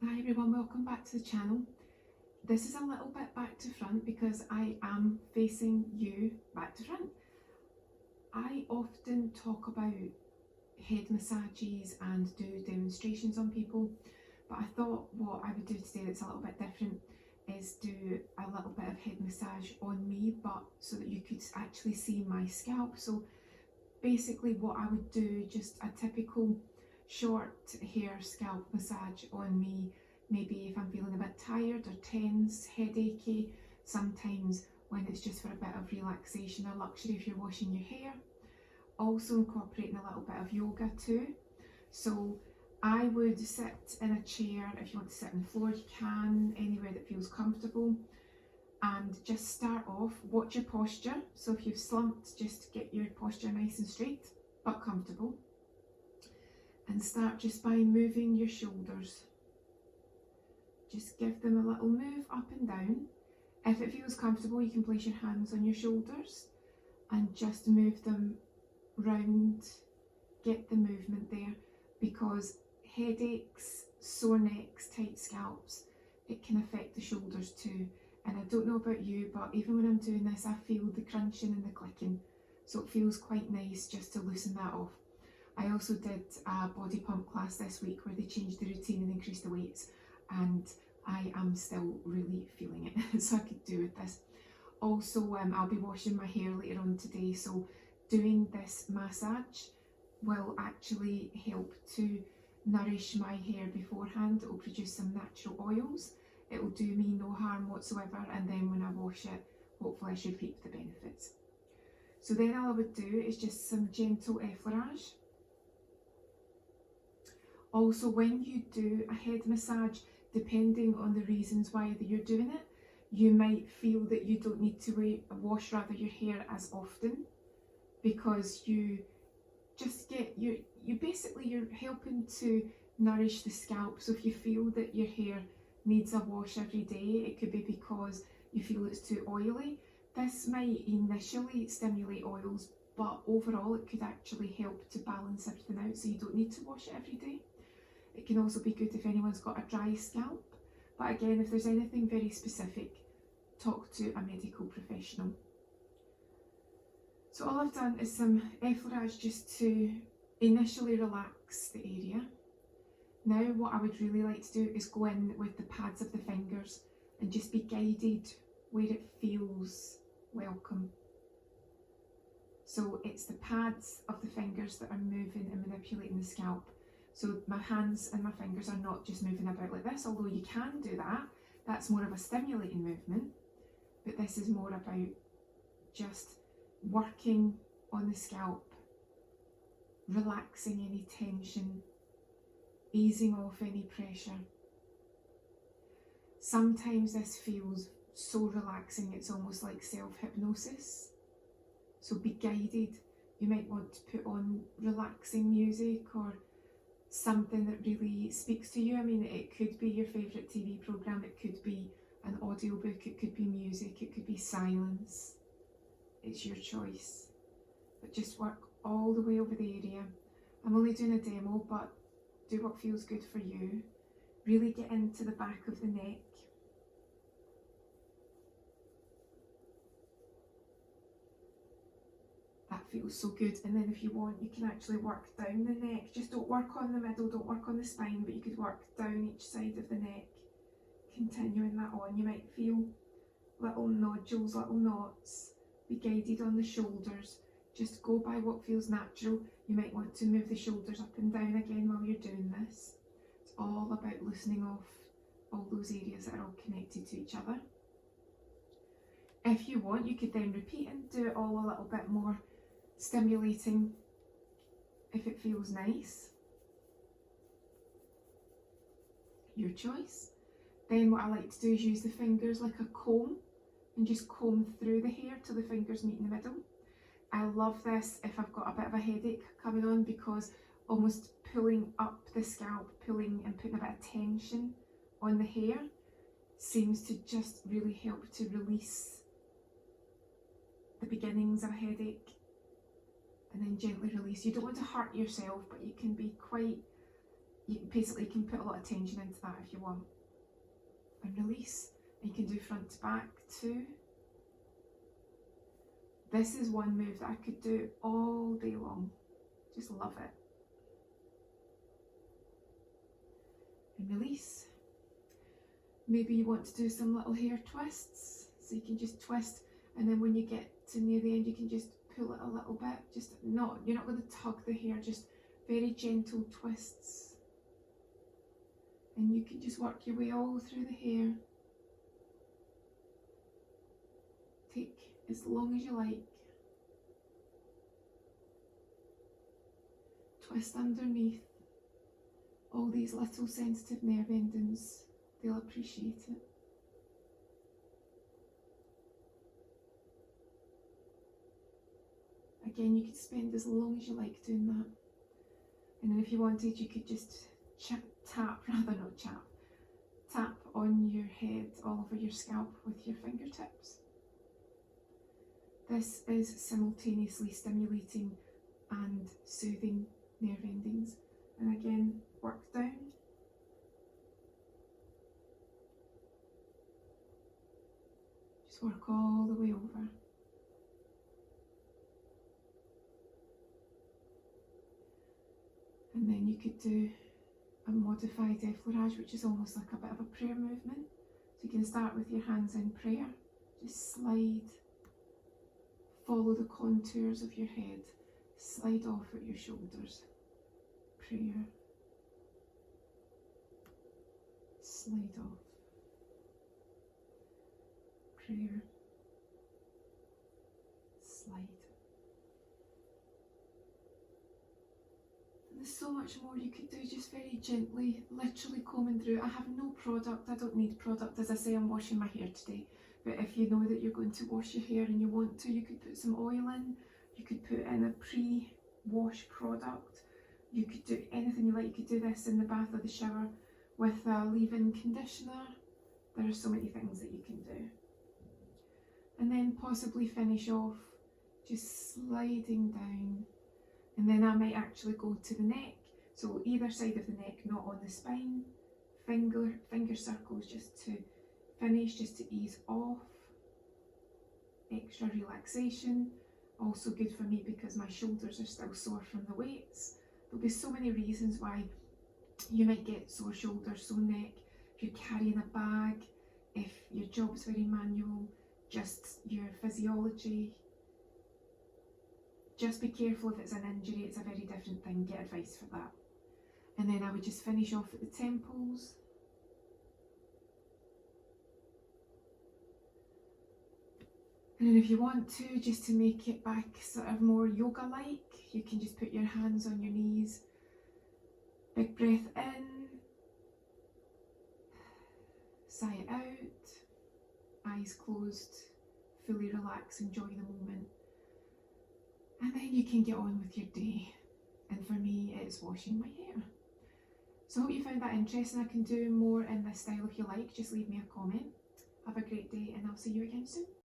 Hi everyone, welcome back to the channel. This is a little bit back to front because I am facing you back to front. I often talk about head massages and do demonstrations on people, but I thought what I would do today that's a little bit different is do a little bit of head massage on me, but so that you could actually see my scalp. So basically what I would do, just a typical short hair scalp massage on me, maybe if I'm feeling a bit tired or tense, headachy, sometimes when it's just for a bit of relaxation or luxury if you're washing your hair. Also incorporating a little bit of yoga too. So I would sit in a chair. If you want to sit on the floor you can, anywhere that feels comfortable, and just start off, watch your posture. So if you've slumped, just get your posture nice and straight but comfortable, and start just by moving your shoulders. Just give them a little move up and down. If it feels comfortable, you can place your hands on your shoulders and just move them round. Get the movement there, because headaches, sore necks, tight scalps, it can affect the shoulders too. And I don't know about you, but even when I'm doing this, I feel the crunching and the clicking. So it feels quite nice just to loosen that off. I also did a body pump class this week where they changed the routine and increased the weights, and I am still really feeling it. So I could do with this. Also, I'll be washing my hair later on today, so doing this massage will actually help to nourish my hair beforehand. It will produce some natural oils. It will do me no harm whatsoever, and then when I wash it, hopefully I should reap the benefits. So then all I would do is just some gentle effleurage. Also, when you do a head massage, depending on the reasons why you're doing it, you might feel that you don't need to wash your hair as often, because you just get you're helping to nourish the scalp. So if you feel that your hair needs a wash every day, it could be because you feel it's too oily. This might initially stimulate oils, but overall it could actually help to balance everything out, so you don't need to wash it every day. It can also be good if anyone's got a dry scalp, but again, if there's anything very specific, talk to a medical professional. So all I've done is some effleurage just to initially relax the area. Now what I would really like to do is go in with the pads of the fingers and just be guided where it feels welcome. So it's the pads of the fingers that are moving and manipulating the scalp. So my hands and my fingers are not just moving about like this, although you can do that. That's more of a stimulating movement. But this is more about just working on the scalp, relaxing any tension, easing off any pressure. Sometimes this feels so relaxing, it's almost like self-hypnosis. So be guided. You might want to put on relaxing music or something that really speaks to you. I mean, it could be your favourite TV programme, it could be an audiobook, it could be music, it could be silence. It's your choice. But just work all the way over the area. I'm only doing a demo, but do what feels good for you. Really get into the back of the neck. That feels so good. And then if you want, you can actually work down the neck. Just don't work on the middle, don't work on the spine, but you could work down each side of the neck, continuing that on. You might feel little nodules, little knots. Be guided on the shoulders. Just go by what feels natural. You might want to move the shoulders up and down again while you're doing this. It's all about loosening off all those areas that are all connected to each other. If you want, you could then repeat and do it all a little bit more stimulating if it feels nice. Your choice. Then what I like to do is use the fingers like a comb and just comb through the hair till the fingers meet in the middle. I love this if I've got a bit of a headache coming on, because almost pulling up the scalp, pulling and putting a bit of tension on the hair seems to just really help to release the beginnings of a headache, and then gently release. You don't want to hurt yourself, but you can be quite you basically can put a lot of tension into that if you want. And release. And you can do front to back too. This is one move that I could do all day long. Just love it. And release. Maybe you want to do some little hair twists. So you can just twist, and then when you get to near the end, you can just pull it a little bit. You're not going to tug the hair, just very gentle twists. And you can just work your way all through the hair. Take as long as you like. Twist underneath. All these little sensitive nerve endings, they'll appreciate it. Again, you could spend as long as you like doing that. And then if you wanted, you could just tap on your head, all over your scalp with your fingertips. This is simultaneously stimulating and soothing nerve endings. And again, work down. Just work all the way over. And then you could do a modified effleurage, which is almost like a bit of a prayer movement. So you can start with your hands in prayer. Just slide, follow the contours of your head, slide off at your shoulders. Prayer. Slide off. Prayer. Slide. There's so much more you could do, just very gently, literally combing through. I have no product, I don't need product. As I say, I'm washing my hair today. But if you know that you're going to wash your hair and you want to, you could put some oil in. You could put in a pre-wash product. You could do anything you like. You could do this in the bath or the shower with a leave-in conditioner. There are so many things that you can do. And then possibly finish off just sliding down. And then I might actually go to the neck. So either side of the neck, not on the spine. Finger circles just to finish, just to ease off. Extra relaxation. Also good for me because my shoulders are still sore from the weights. There'll be so many reasons why you might get sore shoulders, sore neck. If you're carrying a bag, if your job's very manual, just your physiology. Just be careful if it's an injury, it's a very different thing, get advice for that. And then I would just finish off at the temples. And then if you want to, just to make it back sort of more yoga-like, you can just put your hands on your knees. Big breath in. Sigh it out. Eyes closed. Fully relax, enjoy the moment. And then you can get on with your day. And for me, it's washing my hair. So I hope you found that interesting. I can do more in this style if you like. Just leave me a comment. Have a great day and I'll see you again soon.